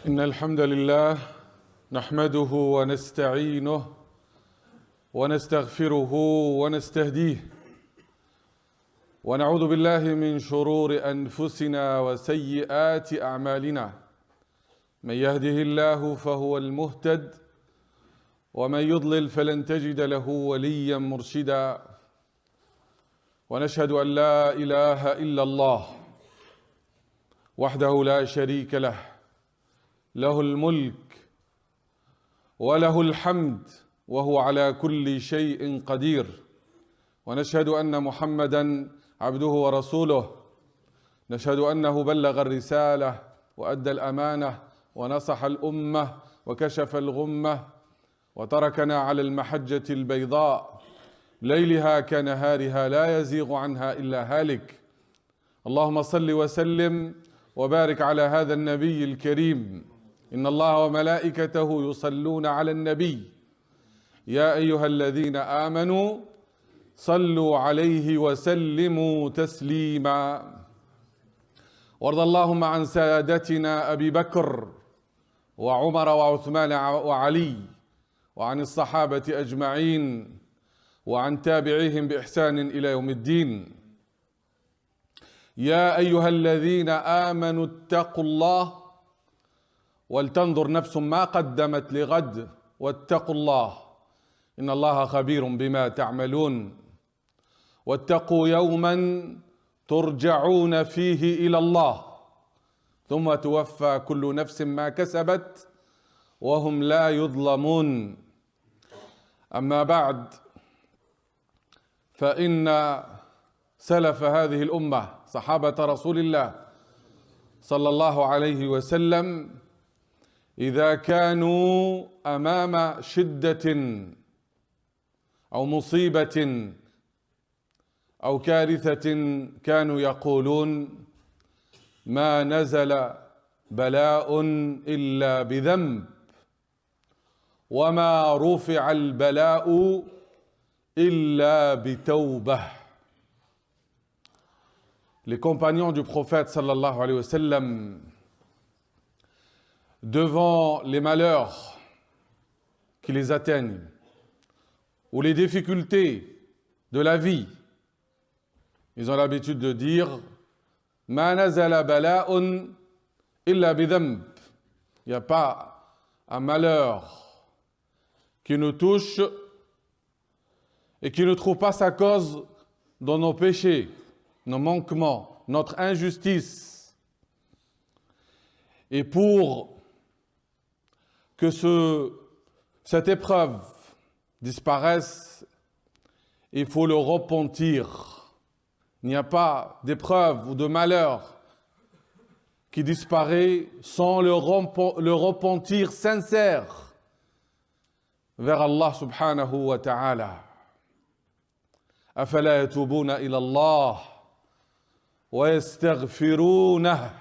إن الحمد لله نحمده ونستعينه ونستغفره ونستهديه ونعوذ بالله من شرور أنفسنا وسيئات أعمالنا. من يهده الله فهو المهتد ومن يضلل فلن تجد له وليا مرشدا. ونشهد أن لا إله إلا الله وحده لا شريك له، له الملك وله الحمد وهو على كل شيء قدير. ونشهد أن محمدًا عبده ورسوله، نشهد أنه بلغ الرسالة وأدى الأمانة ونصح الأمة وكشف الغمة وتركنا على المحجة البيضاء ليلها كنهارها لا يزيغ عنها إلا هالك. اللهم صل وسلم وبارك على هذا النبي الكريم. إن الله وملائكته يصلون على النبي يا أيها الذين آمنوا صلوا عليه وسلموا تسليما. وارض اللهم عن سادتنا أبي بكر وعمر وعثمان وعلي وعن الصحابة أجمعين وعن تابعيهم بإحسان إلى يوم الدين. يا أيها الذين آمنوا اتقوا الله ولتنظر نفس ما قدمت لغد واتقوا الله إن الله خبير بما تعملون. واتقوا يوما ترجعون فيه إلى الله ثم توفى كل نفس ما كسبت وهم لا يظلمون. أما بعد، فإن سلف هذه الأمة صحابة رسول الله صلى الله عليه وسلم إذا كانوا أمام شدة أو مصيبة أو كارثة كانوا يقولون: ما نزل بلاء إلا بذنب وما رفع البلاء إلا بتوبة. Les compagnons du prophète sallallahu alayhi wa sallam, devant les malheurs qui les atteignent ou les difficultés de la vie, ils ont l'habitude de dire: Ma nazala bala'un illa bidhanb. Il n'y a pas un malheur qui nous touche et qui ne trouve pas sa cause dans nos péchés, nos manquements, notre injustice. Et pour que cette épreuve disparaisse, il faut le repentir. Il n'y a pas d'épreuve ou de malheur qui disparaît sans le repentir sincère vers Allah subhanahu wa ta'ala. أفلا يتوبون إلى الله ويستغفرونه.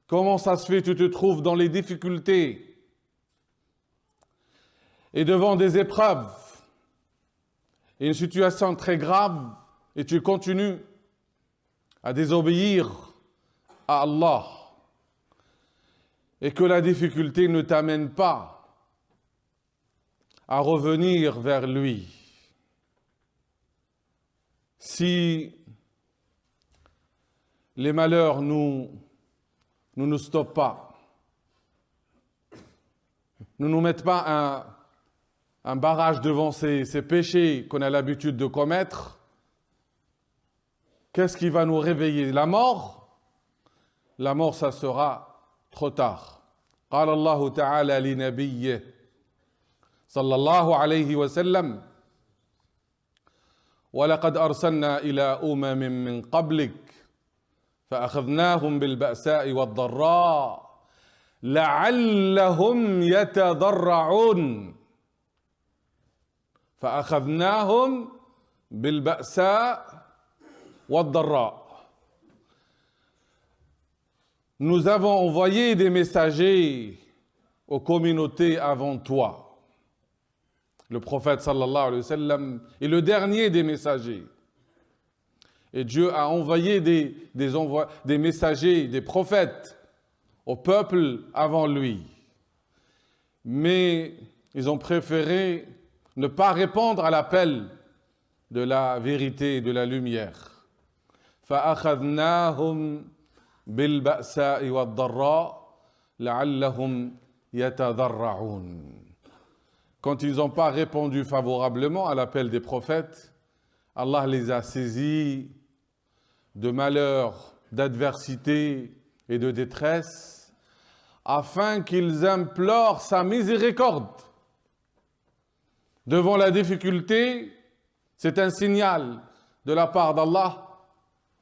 Comment ça se fait, tu te trouves dans les difficultés et devant des épreuves et une situation très grave et tu continues à désobéir à Allah et que la difficulté ne t'amène pas à revenir vers lui. Si les malheurs ne nous stoppent pas, ne nous mettent pas un barrage devant ces péchés qu'on a l'habitude de commettre, qu'est-ce qui va nous réveiller? La mort? La mort, ça sera trop tard. قال الله تعالى لنبيه صلى الله عليه وسلم: ولقد أرسلنا إلى أمم من قبلك فأخذناهم بالبأساء والضراء لعلهم يتضرعون. فأخذناهم بالبأساء والضراء. Nous avons envoyé des messagers aux communautés avant toi. Le prophète sallallahu alayhi wa sallam est le dernier des messagers. Et Dieu a envoyé des messagers, des prophètes au peuple avant lui. Mais ils ont préféré ne pas répondre à l'appel de la vérité et de la lumière. فَأَخَذْنَاهُمْ بِالْبَأْسَاءِ وَالضَّرَّاءِ لَعَلَّهُمْ يَتَضَرَّعُونَ. Quand ils n'ont pas répondu favorablement à l'appel des prophètes, Allah les a saisis de malheur, d'adversité et de détresse, afin qu'ils implorent sa miséricorde. Devant la difficulté, c'est un signal de la part d'Allah.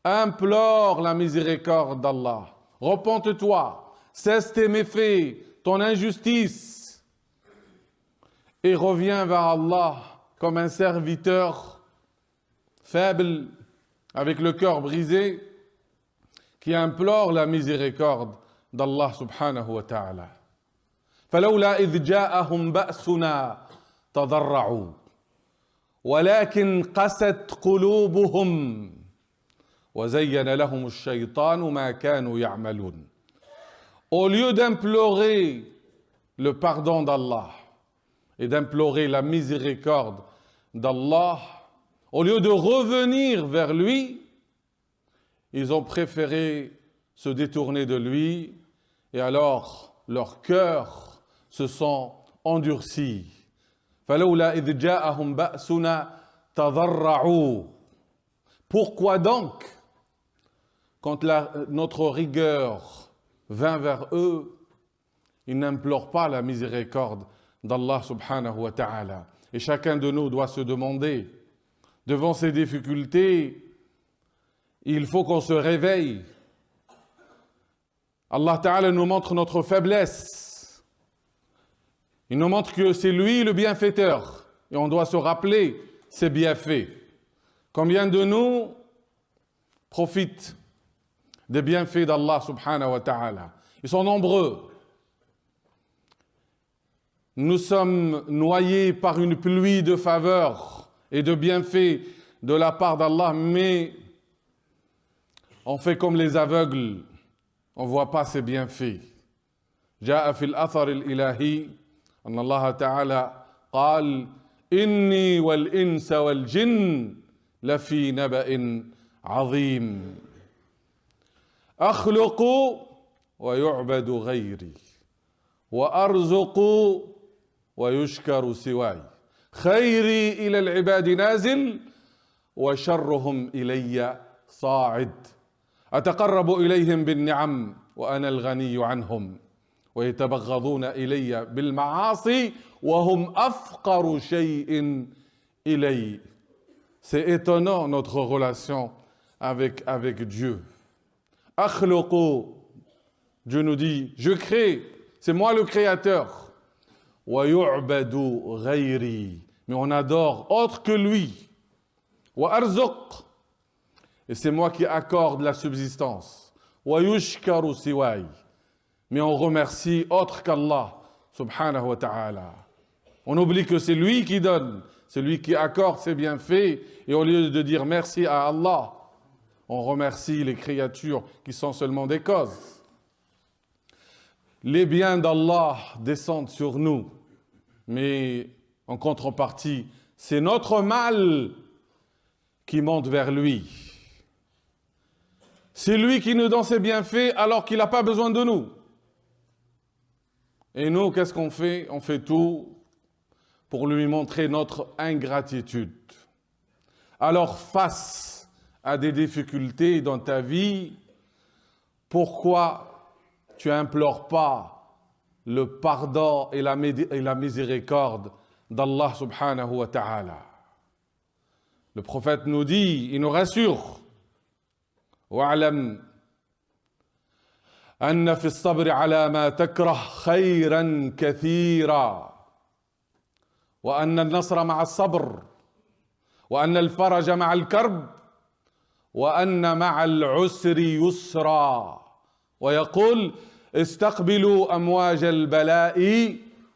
Implore la miséricorde d'Allah. Repente-toi, cesse tes méfaits, ton injustice, et reviens vers Allah comme un serviteur faible, avec le cœur brisé, qui implore la miséricorde d'Allah subhanahu wa ta'ala. فَلَوْلَا إِذْ جَاءَهُمْ بَأْسُنَا تَضَرَّعُوا وَلَكِنْ قَسَتْ قُلُوبُهُمْ وَزَيَّنَ لَهُمُ الشَّيْطَانُ مَا كَانُوا يَعْمَلُونَ. Au lieu d'implorer le pardon d'Allah et d'implorer la miséricorde d'Allah, au lieu de revenir vers lui, ils ont préféré se détourner de lui, et alors leurs cœurs se sont endurcis. فَلَوْلَا إِذْ جَاءَهُمْ بَأْسُنَا تَضَرَّعُوا. Pourquoi donc, quand notre rigueur vint vers eux, ils n'implorent pas la miséricorde d'Allah subhanahu wa ta'ala? Et chacun de nous doit se demander, devant ces difficultés, il faut qu'on se réveille. Allah ta'ala nous montre notre faiblesse. Il nous montre que c'est lui le bienfaiteur. Et on doit se rappeler ses bienfaits. Combien de nous profitent des bienfaits d'Allah subhanahu wa ta'ala? Ils sont nombreux. Nous sommes noyés par une pluie de faveurs et de bienfaits de la part d'Allah, mais on fait comme les aveugles, on ne voit pas ses bienfaits. جاء في الأثر الإلهي أن الله تعالى قال إني والإنس والجن لفي نبأ عظيم أخلق ويعبد غيري وأرزق ويشكر سواي خيري إلى العباد نازل وشرهم إلي صاعد أتقرب إليهم بالنعم وأنا الغني عنهم ويتبغضون إلي بالمعاصي وهم أفقر شيء إلي. C'est étonnant notre relation avec Dieu. أخلق, Dieu nous dit, je crée, c'est moi le créateur. ويعبد غيري, mais on adore autre que lui. وأرزق, et c'est moi qui accorde la subsistance. ويشكر سواي, mais on remercie autre qu'Allah subhanahu wa ta'ala. On oublie que c'est lui qui donne, c'est lui qui accorde ses bienfaits, et au lieu de dire merci à Allah, on remercie les créatures qui sont seulement des causes. Les biens d'Allah descendent sur nous, mais en contrepartie, c'est notre mal qui monte vers lui. C'est lui qui nous donne ses bienfaits alors qu'il n'a pas besoin de nous. Et nous, qu'est-ce qu'on fait? On fait tout pour lui montrer notre ingratitude. Alors, face à des difficultés dans ta vie, pourquoi tu n'implores pas le pardon et la miséricorde d'Allah subhanahu wa ta'ala? Le prophète nous dit, il nous rassure, وَاعْلَمْ أَنَّ فِي الصَّبْرِ عَلَى مَا تَكْرَهُ خَيْرًا كَثِيرًا وأن النصر مع الصبر وأن الفرج مع الكرب وأن مع العسر يسرا ويقول استقبلوا أمواج البلاء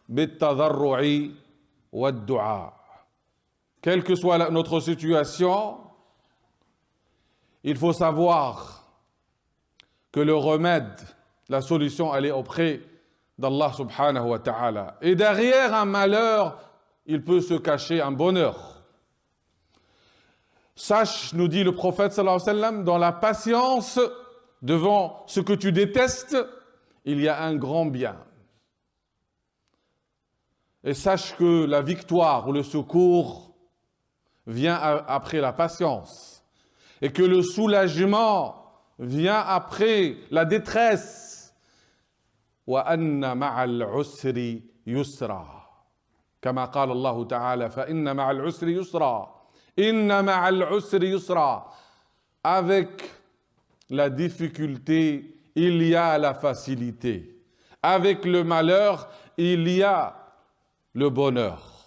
بالتضرع والدعاء. Quelle que soit notre situation, il faut savoir que le remède, la solution, elle est auprès d'Allah subhanahu wa ta'ala. Et derrière un malheur, il peut se cacher un bonheur. Sache, nous dit le prophète sallallahu alayhi wa sallam, dans la patience devant ce que tu détestes, il y a un grand bien. Et sache que la victoire ou le secours vient après la patience. Et que le soulagement vient après la détresse. وَأَنَّ مَعَ الْعُسْرِ يُسْرًا كما قال الله تعالى فإن مع العسر يسرا إن مع العسر يسرا. Avec la difficulté, il y a la facilité. Avec le malheur, il y a le bonheur.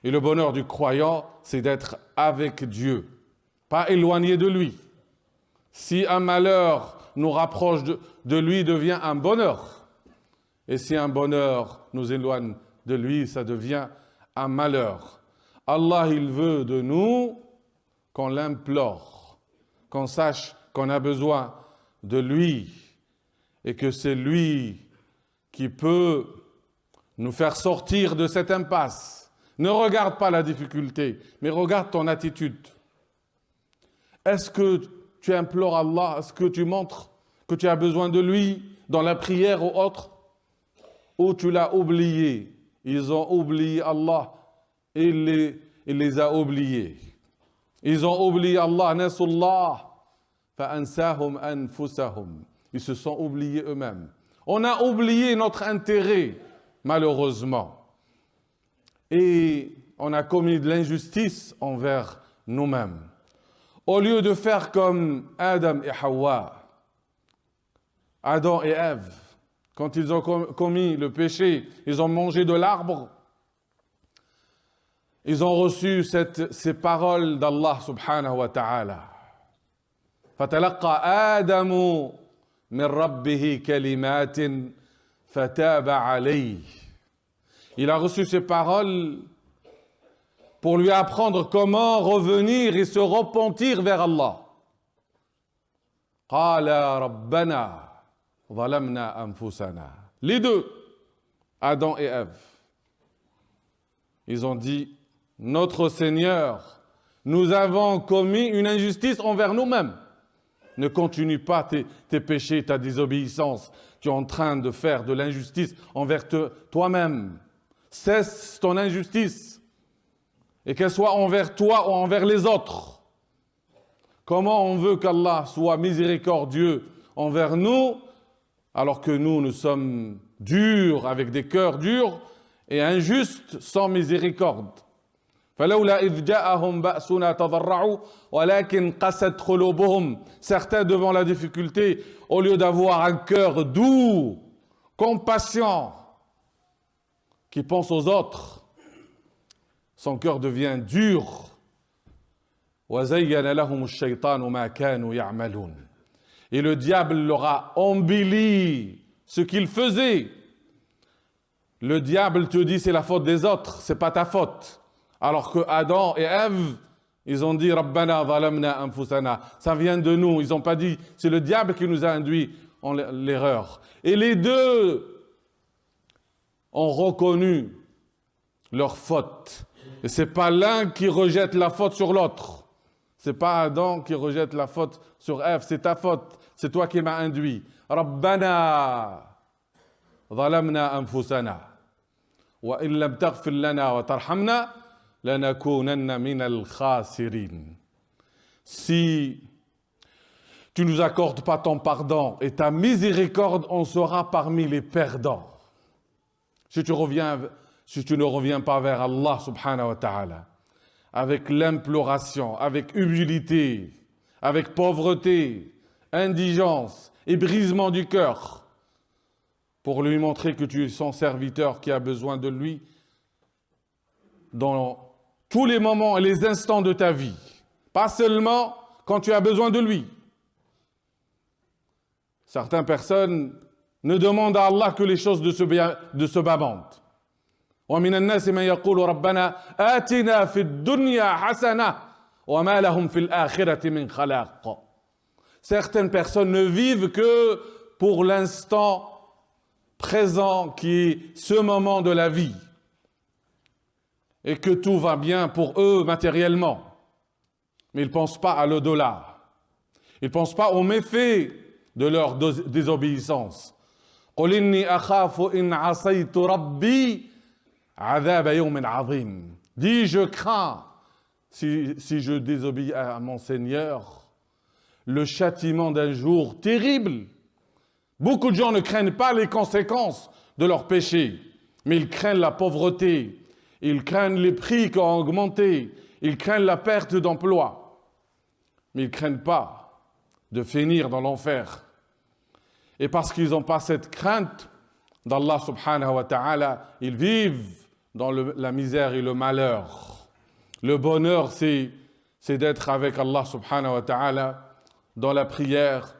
Et le bonheur du croyant, c'est d'être avec Dieu, pas éloigné de lui. Si un malheur nous rapproche de lui, devient un bonheur. Et si un bonheur nous éloigne de lui, ça devient un malheur. Allah, il veut de nous qu'on l'implore, qu'on sache qu'on a besoin de lui et que c'est lui qui peut nous faire sortir de cette impasse. Ne regarde pas la difficulté, mais regarde ton attitude. Est-ce que tu implores Allah? Est-ce que tu montres que tu as besoin de lui dans la prière ou autre? Ou tu l'as oublié? Ils ont oublié Allah et il les a oubliés. Ils ont oublié Allah, nasullah, fa'ansahum anfusahum. Ils se sont oubliés eux-mêmes. On a oublié notre intérêt, malheureusement. Et on a commis de l'injustice envers nous-mêmes. Au lieu de faire comme Adam et Hawa, Adam et Ève, quand ils ont commis le péché, ils ont mangé de l'arbre, ils ont reçu ces paroles d'Allah subhanahu wa ta'ala. فَتَلَقَّى آدَمُ مِنْ رَبِّهِ كَلِمَاتٍ فَتَابَ عَلَيْهِ. Il a reçu ces paroles pour lui apprendre comment revenir et se repentir vers Allah. قَالَ رَبَّنَا ظَلَمْنَا أَنفُسَنَا. Les deux, Adam et Ève, ils ont dit, notre Seigneur, nous avons commis une injustice envers nous-mêmes. Ne continue pas tes péchés, ta désobéissance. Tu es en train de faire de l'injustice envers toi-même. Cesse ton injustice. Et qu'elle soit envers toi ou envers les autres. Comment on veut qu'Allah soit miséricordieux envers nous, alors que nous sommes durs, avec des cœurs durs, et injustes, sans miséricorde. فلولا إذ جاءهم بأسنا تضرعوا ولكن قست قلوبهم. Certains devant la difficulté, au lieu d'avoir un cœur doux, compatient, qui pense aux autres, son cœur devient dur. وزين لهم الشيطان ما كانوا يعملون. Et le diable leur a embelli ce qu'ils faisaient. Le diable te dit c'est la faute des autres, c'est pas ta faute. Alors que Adam et Ève, ils ont dit Rabbana zalamna anfusana. Ça vient de nous. Ils n'ont pas dit c'est le diable qui nous a induit en l'erreur. Et les deux ont reconnu leur faute. Et c'est pas l'un qui rejette la faute sur l'autre. C'est pas Adam qui rejette la faute sur Ève. C'est ta faute. C'est toi qui m'as induit. Rabbana zalamna anfusana. Wa in lam taghfir lana wa tarhamna. Si tu ne nous accordes pas ton pardon et ta miséricorde, on sera parmi les perdants. Si tu ne reviens pas vers Allah subhanahu wa ta'ala, avec l'imploration, avec humilité, avec pauvreté, indigence et brisement du cœur, pour lui montrer que tu es son serviteur qui a besoin de lui, dans tous les moments et les instants de ta vie, pas seulement quand tu as besoin de lui. Certaines personnes ne demandent à Allah que les choses de ce bas monde. وَمِنَ النَّاسِ مَنْ يَقُولُ رَبَّنَا آتِنَا فِي الدُّنْيَا حَسَنَةً وَمَا لَهُمْ فِي الْآخِرَةِ مِنْ خَلَاقٍ. Certaines personnes ne vivent que pour l'instant présent qui est ce moment de la vie et que tout va bien pour eux matériellement. Mais ils ne pensent pas à l'au-delà. Ils ne pensent pas aux méfaits de leur désobéissance. قُلْ إِنِّي أَخَافُ إِنْ عَصَيْتُ رَبِّي عَذَابَ يَوْمٍ عَظِيمٍ. Dis, je crains, si je désobéis à mon Seigneur, le châtiment d'un jour terrible. Beaucoup de gens ne craignent pas les conséquences de leurs péchés, mais ils craignent la pauvreté, ils craignent les prix qui ont augmenté, ils craignent la perte d'emploi, mais ils ne craignent pas de finir dans l'enfer. Et parce qu'ils n'ont pas cette crainte d'Allah subhanahu wa ta'ala, ils vivent dans la misère et le malheur. Le bonheur, c'est d'être avec Allah subhanahu wa ta'ala dans la prière,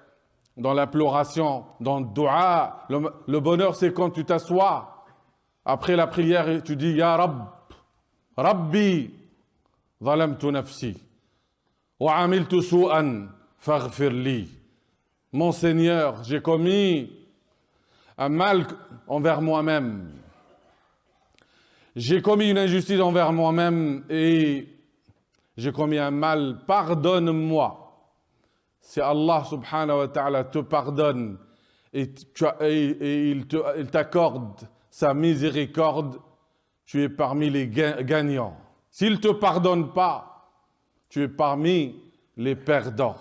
dans l'imploration, dans le dua. Le bonheur, c'est quand tu t'assois après la prière et tu dis « Ya Rabb, Rabbi, zalamtu nafsi, wa amiltu su'an, faghfir li » Mon Seigneur, j'ai commis un mal envers moi-même. J'ai commis une injustice envers moi-même et j'ai commis un mal. Pardonne-moi. Si Allah subhanahu wa ta'ala te pardonne et il t'accorde sa miséricorde, tu es parmi les gagnants. S'il ne te pardonne pas, tu es parmi les perdants.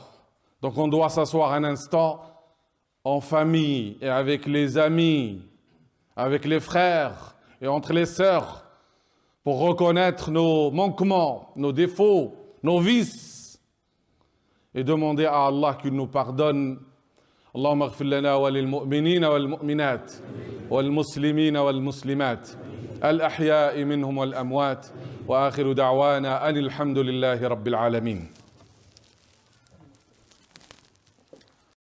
Donc on doit s'asseoir un instant en famille et avec les amis, avec les frères et entre les sœurs pour reconnaître nos manquements, nos défauts, nos vices et demander à Allah qu'il nous pardonne. اللهم اغفر لنا وللمؤمنين والمؤمنات والمسلمين والمسلمات الأحياء منهم والأموات وآخر دعوانا أن الحمد لله رب العالمين